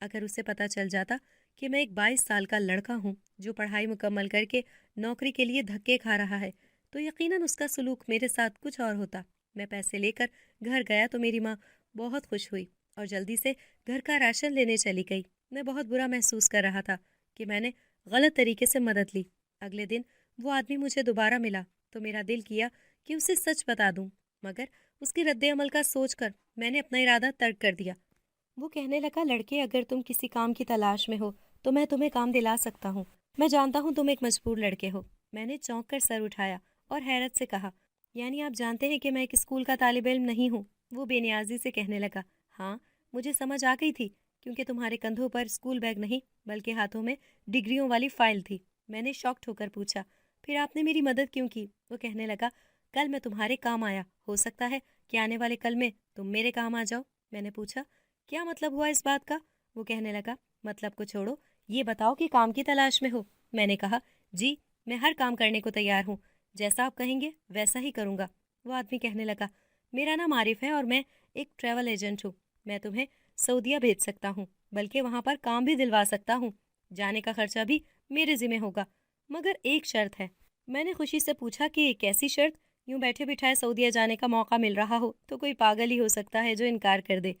اگر اسے پتہ چل جاتا کہ میں ایک 22 سال کا لڑکا ہوں جو پڑھائی مکمل کر کے نوکری کے لیے دھکے کھا رہا ہے تو یقیناً اس کا سلوک میرے ساتھ کچھ اور ہوتا۔ میں پیسے لے کر گھر گیا تو میری ماں بہت خوش ہوئی اور جلدی سے گھر کا راشن لینے چلی گئی۔ میں بہت برا محسوس کر رہا تھا کہ میں نے غلط طریقے سے مدد لی۔ اگلے دن وہ آدمی مجھے دوبارہ ملا تو میرا دل کیا کہ اسے سچ بتا دوں، مگر اس کی رد عمل کا سوچ کر میں نے اپنا ارادہ ترک کر دیا۔ وہ کہنے لگا، لڑکے اگر تم کسی کام کی تلاش میں ہو تو میں تمہیں کام دلا سکتا ہوں۔ میں جانتا ہوں تم ایک مجبور لڑکے ہو۔ میں نے چونک کر سر اٹھایا اور حیرت سے کہا، یعنی آپ جانتے ہیں کہ میں ایک اسکول کا طالب علم نہیں ہوں؟ وہ بے نیازی سے کہنے لگا، ہاں مجھے سمجھ آ گئی تھی، کیونکہ تمہارے کندھوں پر اسکول بیگ نہیں بلکہ ہاتھوں میں ڈگریوں والی فائل تھی۔ میں نے شاکڈ ہو کر پوچھا، پھر آپ نے میری مدد کیوں کی؟ وہ کہنے لگا، کل میں تمہارے کام آیا، ہو سکتا ہے کہ آنے والے کل میں تم میرے کام آ جاؤ۔ میں نے پوچھا، کیا مطلب ہوا اس بات کا؟ وہ کہنے لگا، مطلب کو چھوڑو، یہ بتاؤ کہ کام کی تلاش میں ہو۔ میں نے کہا، جی میں ہر کام کرنے کو تیار ہوں، جیسا آپ کہیں گے ویسا ہی کروں گا۔ وہ آدمی کہنے لگا، میرا نام عارف ہے اور میں ایک ٹریول ایجنٹ ہوں۔ میں تمہیں سعودیہ بھیج سکتا ہوں، بلکہ وہاں پر کام بھی دلوا سکتا ہوں۔ جانے کا خرچہ بھی میرے ذمہ ہوگا، مگر ایک شرط ہے۔ میں نے خوشی سے پوچھا کہ کیسی شرط؟ یوں بیٹھے بٹھائے سعودیہ جانے کا موقع مل رہا ہو تو کوئی پاگل ہی ہو سکتا ہے جو انکار کر دے۔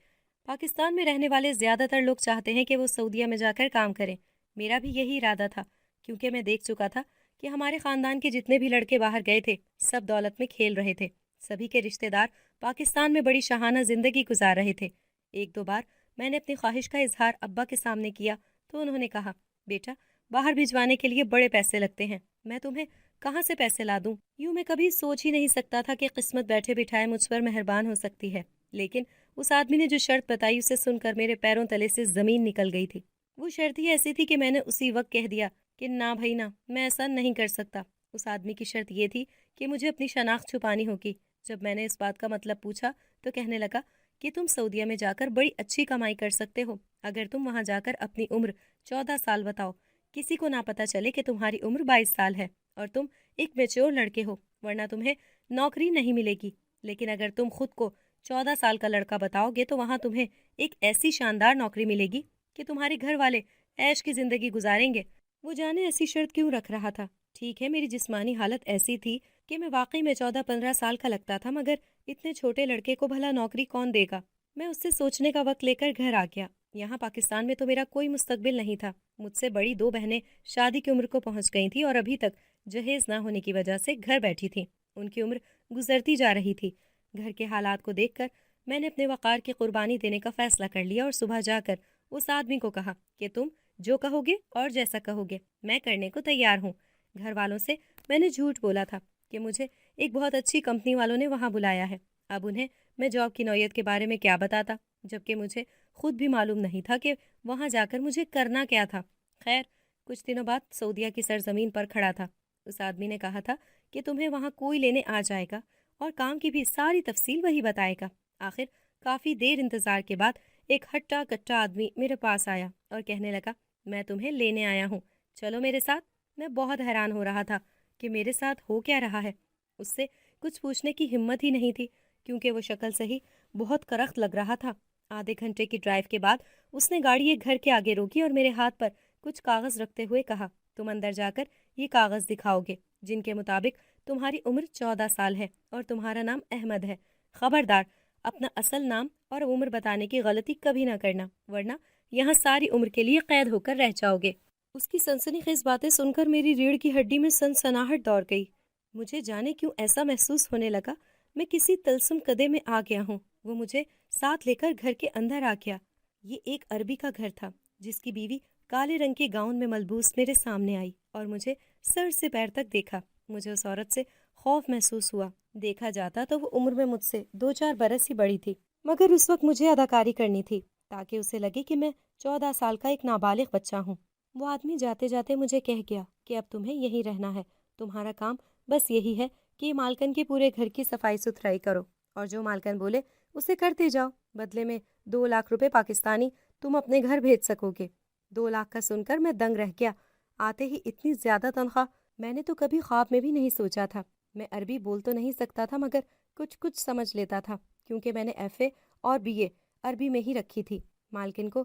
پاکستان میں رہنے والے زیادہ تر لوگ چاہتے ہیں کہ وہ سعودیہ میں جا کر کام کریں۔ میرا بھی یہی ارادہ تھا، کیونکہ میں دیکھ چکا تھا کہ ہمارے خاندان کے جتنے بھی لڑکے باہر گئے تھے سب دولت میں کھیل رہے تھے۔ سبھی کے رشتہ دار پاکستان میں بڑی شاہانہ زندگی گزار رہے تھے۔ ایک دو بار میں نے اپنی خواہش کا اظہار ابا کے سامنے کیا تو انہوں نے کہا، بیٹا باہر بھجوانے کے لیے بڑے پیسے لگتے ہیں، میں تمہیں کہاں سے پیسے لا دوں؟ یوں میں کبھی سوچ ہی نہیں سکتا تھا کہ قسمت بیٹھے بٹھائے مجھ پر مہربان ہو سکتی ہے، لیکن اس آدمی نے جو شرط بتائی اسے سن کر میرے پیروں تلے سے زمین نکل گئی تھی۔ وہ شرط ہی ایسی تھی کہ میں نے اسی وقت کہہ دیا کہ نہ بھائی نہ، میں ایسا نہیں کر سکتا۔ اس آدمی کی شرط یہ تھی کہ مجھے اپنی شناخت چھپانی ہوگی۔ جب میں نے اس بات کا مطلب پوچھا تو کہنے لگا کہ تم سعودیہ میں جا کر بڑی اچھی کمائی کر سکتے ہو اگر تم وہاں جا کر اپنی عمر 14 سال بتاؤ، کسی کو نہ پتہ چلے کہ تمہاری عمر 22 سال ہے اور تم ایک میچور لڑکے ہو، ورنہ تمہیں نوکری نہیں ملے گی۔ لیکن اگر تم خود کو 14 سال کا لڑکا بتاؤ گے تو وہاں تمہیں ایک ایسی شاندار نوکری ملے گی کہ تمہارے گھر والے عیش کی زندگی گزاریں گے۔ وہ جانے ایسی شرط کیوں رکھ رہا تھا؟ ٹھیک ہے میری جسمانی حالت ایسی تھی کہ میں واقعی میں 14-15 سال کا لگتا تھا، مگر اتنے چھوٹے لڑکے کو بھلا نوکری کون دے گا؟ میں اس سے سوچنے کا وقت لے کر گھر آ گیا۔ یہاں پاکستان میں تو میرا کوئی مستقبل نہیں تھا۔ مجھ سے بڑی 2 بہنیں شادی کی عمر کو پہنچ گئی تھیں اور ابھی تک جہیز نہ ہونے کی وجہ سے گھر بیٹھی تھیں۔ ان کی عمر گزرتی جا رہی تھی۔ گھر کے حالات کو دیکھ کر میں نے اپنے وقار کی قربانی دینے کا فیصلہ کر لیا اور صبح جا کر اس آدمی کو کہا کہ تم جو کہو گے اور جیسا کہو گے میں کرنے کو تیار ہوں۔ گھر والوں سے میں نے جھوٹ بولا تھا کہ مجھے ایک بہت اچھی کمپنی والوں نے وہاں بلایا ہے۔ اب انہیں میں جاب کی نوعیت کے بارے میں کیا بتاتا، جبکہ مجھے خود بھی معلوم نہیں تھا کہ وہاں جا کر مجھے کرنا کیا تھا۔ خیر کچھ دنوں بعد سعودیہ کی سرزمین پر کھڑا تھا۔ اس آدمی نے کہا تھا کہ تمہیں وہاں کوئی لینے آ جائے گا اور کام کی بھی ساری تفصیل وہی بتائے گا۔ آخر کافی دیر انتظار کے بعد ایک ہٹا کٹا آدمی میرے پاس آیا اور کہنے لگا، میں تمہیں لینے آیا ہوں، چلو میرے ساتھ۔ میں بہت حیران ہو رہا تھا کہ میرے ساتھ ہو کیا رہا ہے۔ اس سے کچھ پوچھنے کی ہمت ہی نہیں تھی کیونکہ وہ شکل سے ہی بہت کرخت لگ رہا تھا۔ آدھے گھنٹے کی ڈرائیو کے بعد اس نے گاڑی ایک گھر کے آگے روکی اور میرے ہاتھ پر کچھ کاغذ رکھتے ہوئے کہا، تم اندر جا کر یہ کاغذ دکھاؤ گے جن کے مطابق تمہاری عمر 14 سال ہے اور تمہارا نام احمد ہے۔ خبردار اپنا اصل نام اور عمر بتانے کی غلطی کبھی نہ کرنا، ورنہ یہاں ساری عمر کے لیے قید ہو کر رہ جاؤ گے۔ اس کی سنسنی خیز باتیں سن کر میری ریڑھ کی ہڈی میں سنسناہٹ دوڑ گئی۔ مجھے جانے کیوں ایسا محسوس ہونے لگا میں کسی طلسم قدے میں آ گیا ہوں۔ وہ مجھے ساتھ لے کر گھر کے اندر آ گیا۔ یہ ایک عربی کا گھر تھا جس کی بیوی کالے رنگ کے گاؤن میں ملبوس میرے سامنے آئی اور مجھے سر سے پیر تک دیکھا۔ مجھے اس عورت سے خوف محسوس ہوا۔ دیکھا جاتا تو وہ عمر میں مجھ سے 2-4 برس ہی بڑی تھی، مگر اس وقت مجھے اداکاری کرنی تھی تاکہ اسے لگے کہ میں 14 سال کا ایک نابالغ بچہ ہوں۔ وہ آدمی جاتے جاتے مجھے کہہ گیا کہ اب تمہیں یہیں رہنا ہے، تمہارا کام بس یہی ہے کہ مالکن کے پورے گھر کی صفائی ستھرائی کرو اور جو مالکن بولے اسے کرتے جاؤ، بدلے میں 2 لاکھ روپے پاکستانی تم اپنے گھر بھیج سکو گے۔ 2 لاکھ کا سن کر میں دنگ رہ گیا۔ آتے ہی اتنی زیادہ تنخواہ میں نے تو کبھی خواب میں بھی نہیں سوچا تھا۔ میں عربی بول تو نہیں سکتا تھا مگر کچھ سمجھ لیتا تھا کیونکہ میں نے FA اور BA عربی میں ہی رکھی تھی۔ مالکن کو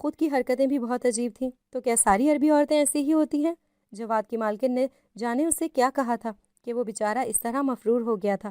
خود کی حرکتیں بھی بہت عجیب تھیں۔ تو کیا ساری عربی عورتیں ایسی ہی ہوتی ہیں؟ جواد کی مالکن نے جانے اسے کیا کہا تھا کہ وہ بیچارہ اس طرح مفرور ہو گیا تھا۔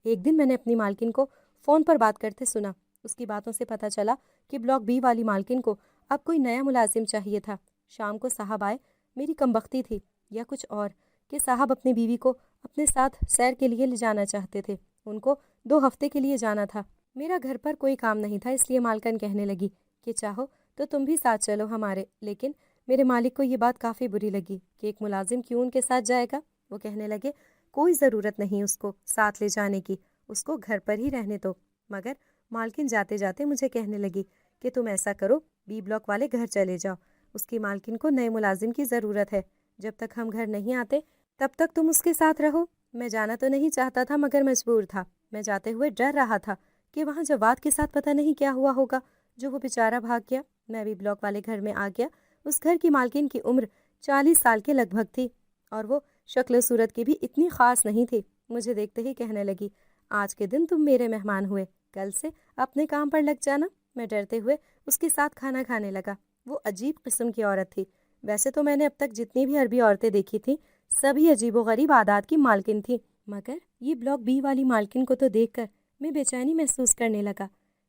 ایک دن میں نے اپنی مالکن کو فون پر بات کرتے سنا۔ اس کی باتوں سے پتہ چلا کہ بلاک بی والی مالکن کو اب کوئی نیا ملازم چاہیے تھا۔ شام کو صاحب آئے، میری کمبختی تھی یا کچھ اور کہ صاحب اپنی بیوی کو اپنے ساتھ سیر کے لیے لے جانا چاہتے تھے۔ ان کو 2 ہفتے کے لیے جانا تھا۔ میرا گھر پر کوئی کام نہیں تھا، اس لیے مالکن کہنے لگی کہ چاہو تو تم بھی ساتھ چلو ہمارے، لیکن میرے مالک کو یہ بات کافی بری لگی کہ ایک ملازم کیوں ان کے ساتھ جائے گا۔ وہ کہنے لگے کوئی ضرورت نہیں اس کو ساتھ لے جانے کی، اس کو گھر پر ہی رہنے دو۔ مگر مالکن جاتے جاتے مجھے کہنے لگی کہ تم ایسا کرو، بی بلاک والے گھر چلے جاؤ، اس کی مالکن کو نئے ملازم کی ضرورت ہے، جب تک ہم گھر نہیں آتے تب تک تم اس کے ساتھ رہو۔ میں جانا تو نہیں چاہتا تھا مگر مجبور تھا۔ میں جاتے ہوئے ڈر رہا تھا کہ وہاں جواد کے ساتھ پتہ نہیں کیا ہوا ہوگا جو وہ بیچارہ بھاگ گیا۔ میں بھی بلاک والے گھر میں آ گیا۔ اس گھر کی مالکن کی عمر 40 سال کے لگ بھگ تھی اور وہ شکل و صورت کی بھی اتنی خاص نہیں تھی۔ مجھے دیکھتے ہی کہنے لگی آج کے دن تم میرے مہمان ہوئے، کل سے اپنے کام پر لگ جانا۔ میں ڈرتے ہوئے اس کے ساتھ کھانا کھانے لگا۔ وہ عجیب قسم کی عورت تھی۔ ویسے تو میں نے اب تک جتنی بھی عربی عورتیں دیکھی تھیں سبھی عجیب و غریب عادات کی مالکن تھیں، مگر یہ بلاک بی والی مالکن کو تو دیکھ کر میں بے چینی محسوس کرنے لگا۔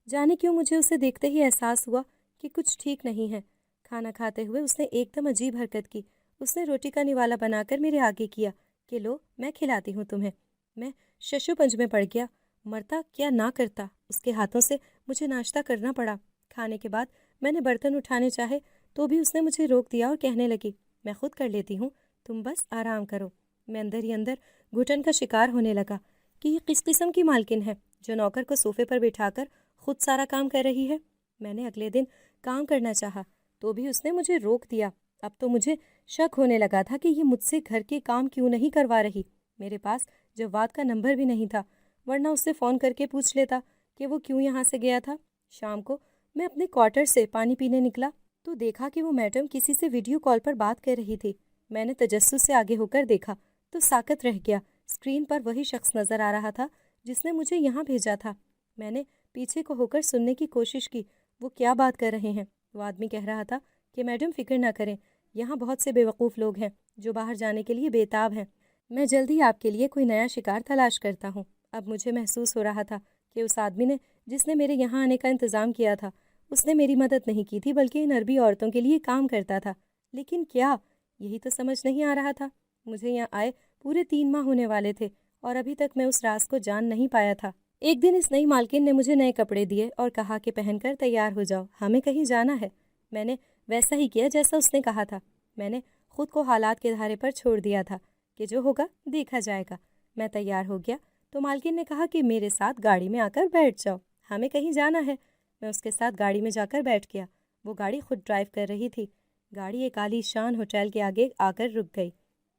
جانے کیوں مجھے اسے دیکھتے ہی احساس ہوا کہ کچھ ٹھیک نہیں ہے۔ کھانا کھاتے ہوئے اس نے ایک دم عجیب حرکت کی۔ اس نے روٹی کا نوالا بنا کر میرے آگے کیا کہ لو میں کھلاتی ہوں تمہیں۔ میں شش و پنج میں پڑ گیا، مرتا کیا نہ کرتا۔ اس کے ہاتھوں سے مجھے ناشتہ کرنا پڑا۔ کھانے کے بعد میں نے برتن اٹھانے چاہے تو بھی اس نے مجھے روک دیا اور کہنے لگی میں خود کر لیتی ہوں، تم بس آرام کرو۔ میں اندر ہی اندر گھٹن کا شکار ہونے لگا کہ یہ کس قسم کی مالکن ہے جو نوکر کو صوفے پر بٹھا کر خود سارا کام کر رہی ہے۔ میں نے اگلے دن کام کرنا چاہا تو بھی اس نے مجھے روک دیا۔ اب تو مجھے شک ہونے لگا تھا کہ یہ مجھ سے گھر کے کام کیوں نہیں کروا رہی۔ میرے پاس جواد کا نمبر بھی نہیں تھا، ورنہ اس سے فون کر کے پوچھ لیتا کہ وہ کیوں یہاں سے گیا تھا۔ شام کو میں اپنے کوارٹر سے پانی پینے نکلا تو دیکھا کہ وہ میڈم کسی سے ویڈیو کال پر بات کر رہی تھی۔ میں نے تجسس سے آگے ہو کر دیکھا تو ساکت رہ گیا۔ اسکرین پر وہی شخص نظر آ رہا تھا جس نے مجھے یہاں بھیجا تھا۔ میں نے پیچھے کو ہو کر سننے کی کوشش کی وہ کیا بات کر رہے ہیں۔ وہ آدمی کہہ رہا تھا کہ میڈم فکر نہ کریں، یہاں بہت سے بے وقوف لوگ ہیں جو باہر جانے کے لیے بےتاب ہیں۔ میں جلد ہی آپ کے لیے کوئی نیا شکار تلاش کرتا ہوں۔ اب مجھے محسوس ہو رہا تھا کہ اس آدمی نے جس نے میرے یہاں آنے کا انتظام کیا تھا اس نے میری مدد نہیں کی تھی بلکہ ان عربی عورتوں کے لیے کام کرتا تھا۔ لیکن کیا؟ یہی تو سمجھ نہیں آ رہا تھا۔ مجھے یہاں آئے پورے 3 ماہ ہونے والے تھے اور ابھی تک میں اس راز کو جان نہیں پایا تھا۔ ایک دن اس نئی مالکن نے مجھے نئے کپڑے دیے اور کہا کہ پہن کر تیار ہو جاؤ، ہمیں کہیں جانا ہے۔ میں نے ویسا ہی کیا جیسا اس نے کہا تھا۔ میں نے خود کو حالات کے دھارے پر چھوڑ دیا تھا کہ جو ہوگا دیکھا جائے گا۔ میں تیار ہو گیا تو مالکن نے کہا کہ میرے ساتھ گاڑی میں آ کر بیٹھ جاؤ، ہمیں کہیں جانا ہے۔ میں اس کے ساتھ گاڑی میں جا کر بیٹھ گیا۔ وہ گاڑی خود ڈرائیو کر رہی تھی۔ گاڑی ایک عالی شان ہوٹل کے آگے آ کر رک گئی۔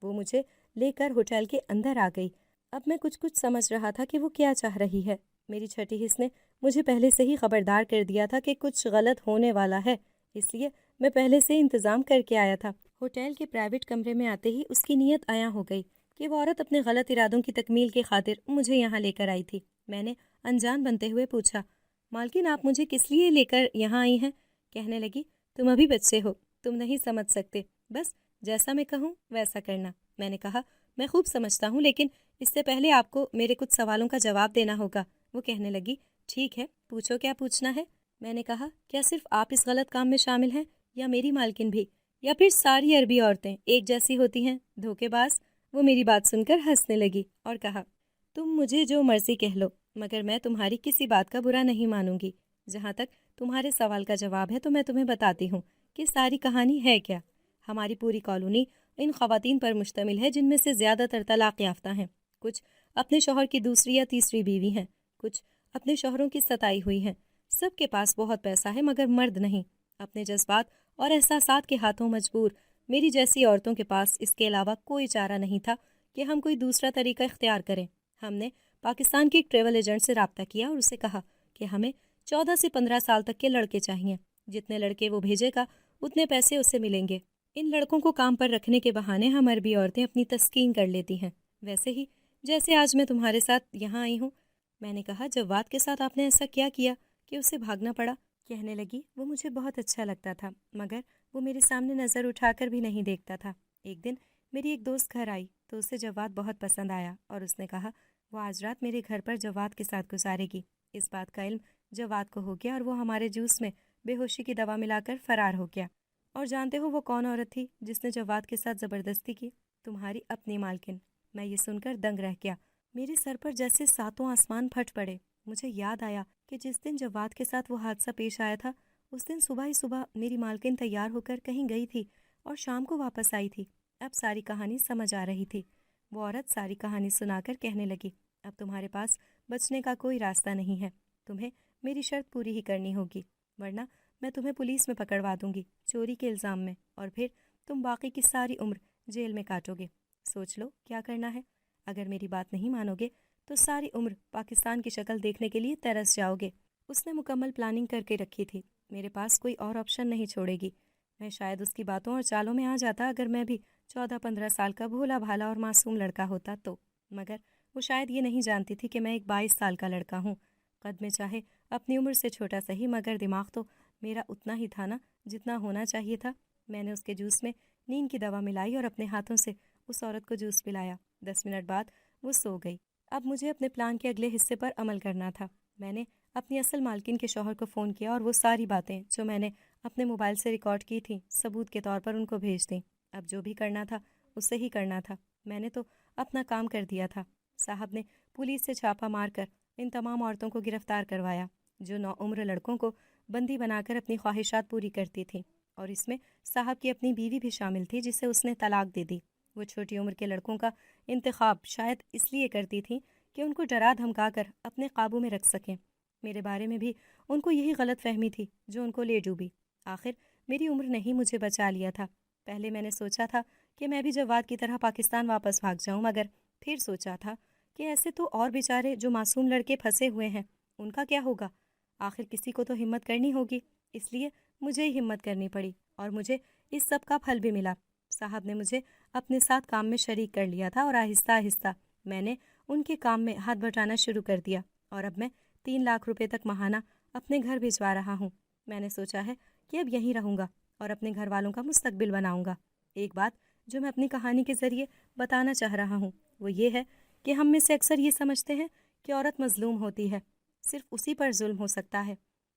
وہ مجھے لے کر ہوٹل کے اندر آ گئی۔ اب میں کچھ سمجھ رہا تھا کہ وہ کیا چاہ رہی ہے۔ میری چھٹی حس نے مجھے پہلے سے ہی خبردار کر دیا تھا کہ کچھ غلط ہونے والا ہے، اس لیے میں پہلے سے انتظام کر کے آیا تھا۔ ہوٹل کے پرائیویٹ کمرے میں آتے ہی اس کی نیت عیاں ہو گئی کہ وہ عورت اپنے غلط ارادوں کی تکمیل کی خاطر مجھے یہاں لے کر آئی تھی۔ میں نے انجان بنتے ہوئے پوچھا مالکن آپ مجھے کس لیے لے کر یہاں آئی ہیں؟ کہنے لگی تم ابھی بچے ہو، تم نہیں سمجھ سکتے، بس جیسا میں کہوں ویسا کرنا۔ میں نے کہا میں خوب سمجھتا ہوں لیکن اس سے پہلے آپ کو میرے کچھ سوالوں کا جواب دینا ہوگا۔ وہ کہنے لگی ٹھیک ہے پوچھو کیا پوچھنا ہے۔ میں نے کہا کیا صرف آپ اس غلط کام میں شامل ہیں یا میری مالکن بھی، یا پھر ساری عربی عورتیں ایک جیسی ہوتی ہیں دھوکے باز؟ وہ میری بات سن کر ہنسنے لگی اور کہا تم مجھے جو مرضی کہہ لو مگر میں تمہاری کسی بات کا برا نہیں مانوں گی۔ جہاں تک تمہارے سوال کا جواب ہے تو میں تمہیں بتاتی ہوں کہ ساری کہانی ہے کیا۔ ہماری پوری کالونی ان خواتین پر مشتمل ہے جن میں سے زیادہ تر طلاق یافتہ ہیں، کچھ اپنے شوہر کی دوسری یا تیسری بیوی ہیں، کچھ اپنے شوہروں کی ستائی ہوئی ہیں۔ سب کے پاس بہت پیسہ ہے مگر مرد نہیں، اپنے جذبات اور احساسات کے ہاتھوں مجبور۔ میری جیسی عورتوں کے پاس اس کے علاوہ کوئی چارہ نہیں تھا کہ ہم کوئی دوسرا طریقہ اختیار کریں۔ ہم نے پاکستان کے ایک ٹریول ایجنٹ سے رابطہ کیا اور اسے کہا کہ ہمیں 14 سے 15 سال تک کے لڑکے چاہئیں، جتنے لڑکے وہ بھیجے گا اتنے پیسے اسے ملیں گے۔ ان لڑکوں کو کام پر رکھنے کے بہانے ہم عربی عورتیں اپنی تسکین کر لیتی ہیں، ویسے ہی جیسے آج میں تمہارے ساتھ یہاں آئی ہوں۔ میں نے کہا جواد کے ساتھ آپ نے ایسا کیا کیا کہ اسے بھاگنا پڑا؟ کہنے لگی وہ مجھے بہت اچھا لگتا تھا، مگر وہ میرے سامنے نظر اٹھا کر بھی نہیں دیکھتا تھا۔ ایک دن میری ایک دوست گھر آئی تو اسے جواد بہت پسند آیا اور اس نے کہا وہ آج رات میرے گھر پر جواد کے ساتھ گزارے گی۔ اس بات کا علم جواد کو ہو گیا اور وہ ہمارے جوس میں بے ہوشی کی دوا ملا کر فرار ہو گیا۔ اور جانتے ہو وہ کون عورت تھی جس نے جواد کے ساتھ زبردستی کی؟ تمہاری اپنی مالکن۔ میں یہ سن کر دنگ رہ گیا۔ میرے سر پر جیسے ساتوں آسمان پھٹ پڑے۔ مجھے یاد آیا کہ جس دن جواد کے ساتھ وہ حادثہ پیش آیا تھا اس دن صبح ہی صبح میری مالکن تیار ہو کر کہیں گئی تھی اور شام کو واپس آئی تھی۔ اب ساری کہانی سمجھ آ رہی تھی۔ وہ عورت ساری کہانی سنا کر کہنے لگی اب تمہارے پاس بچنے کا کوئی راستہ نہیں ہے، تمہیں میری شرط پوری ہی کرنی ہوگی، ورنہ میں تمہیں پولیس میں پکڑوا دوں گی چوری کے الزام میں، اور پھر تم باقی کی ساری عمر جیل میں کاٹو گے۔ سوچ لو کیا کرنا ہے۔ اگر میری بات نہیں مانو گے تو ساری عمر پاکستان کی شکل دیکھنے کے لیے ترس جاؤ گے۔ اس نے مکمل پلاننگ کر کے رکھی تھی، میرے پاس کوئی اور آپشن نہیں چھوڑے گی۔ میں شاید اس کی باتوں اور چالوں میں آ جاتا اگر میں بھی 14-15 سال کا بھولا بھالا اور معصوم لڑکا ہوتا تو، مگر وہ شاید یہ نہیں جانتی تھی کہ میں ایک 22 سال کا لڑکا ہوں۔ قد میں چاہے اپنی عمر سے چھوٹا سہی، مگر دماغ تو میرا اتنا ہی تھا نا جتنا ہونا چاہیے تھا۔ میں نے اس کے جوس میں نیند کی دوا ملائی اور اپنے ہاتھوں سے اس عورت کو جوس پلایا۔ 10 منٹ بعد وہ سو گئی۔ اب مجھے اپنے پلان کے اگلے حصے پر عمل کرنا تھا۔ میں نے اپنی اصل مالکن کے شوہر کو فون کیا اور وہ ساری باتیں جو میں نے اپنے موبائل سے ریکارڈ کی تھیں ثبوت کے طور پر ان کو بھیج دیں۔ اب جو بھی کرنا تھا اسے ہی کرنا تھا۔ میں نے تو اپنا کام کر دیا تھا۔ صاحب نے پولیس سے چھاپا مار کر ان تمام عورتوں کو گرفتار کروایا جو نوعمر لڑکوں کو بندی بنا کر اپنی خواہشات پوری کرتی تھیں، اور اس میں صاحب کی اپنی بیوی بھی شامل تھی جسے اس نے طلاق دے دی۔ وہ چھوٹی عمر کے لڑکوں کا انتخاب شاید اس لیے کرتی تھیں کہ ان کو ڈرا دھمکا کر اپنے قابو میں رکھ سکیں۔ میرے بارے میں بھی ان کو یہی غلط فہمی تھی جو ان کو لے ڈوبی۔ آخر میری عمر نے ہی مجھے بچا لیا تھا۔ پہلے میں نے سوچا تھا کہ میں بھی جواد کی طرح پاکستان واپس بھاگ جاؤں، مگر پھر سوچا تھا کہ ایسے تو اور بیچارے جو معصوم لڑکے پھنسے ہوئے ہیں ان کا کیا ہوگا۔ آخر کسی کو تو ہمت کرنی ہوگی، اس لیے مجھے ہی ہمت کرنی پڑی اور مجھے اس سب کا پھل بھی ملا۔ صاحب نے مجھے اپنے ساتھ کام میں شریک کر لیا تھا اور آہستہ آہستہ میں نے ان کے کام میں ہاتھ بٹانا شروع کر دیا، اور اب میں 3 لاکھ روپے تک ماہانہ اپنے گھر بھجوا رہا ہوں۔ میں نے سوچا ہے کہ اب یہیں رہوں گا اور اپنے گھر والوں کا مستقبل بناؤں گا۔ ایک بات جو میں اپنی کہانی کے ذریعے بتانا چاہ رہا ہوں وہ یہ ہے کہ ہم میں سے اکثر یہ سمجھتے ہیں کہ عورت مظلوم ہوتی ہے، صرف اسی پر ظلم ہو سکتا ہے۔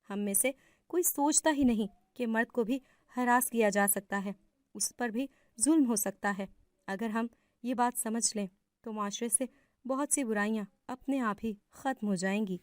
ہم میں سے کوئی سوچتا ہی نہیں کہ مرد کو بھی ہراس کیا جا سکتا ہے، اس پر بھی ظلم ہو سکتا ہے۔ اگر ہم یہ بات سمجھ لیں تو معاشرے سے بہت سی برائیاں اپنے آپ ہی ختم ہو جائیں گی۔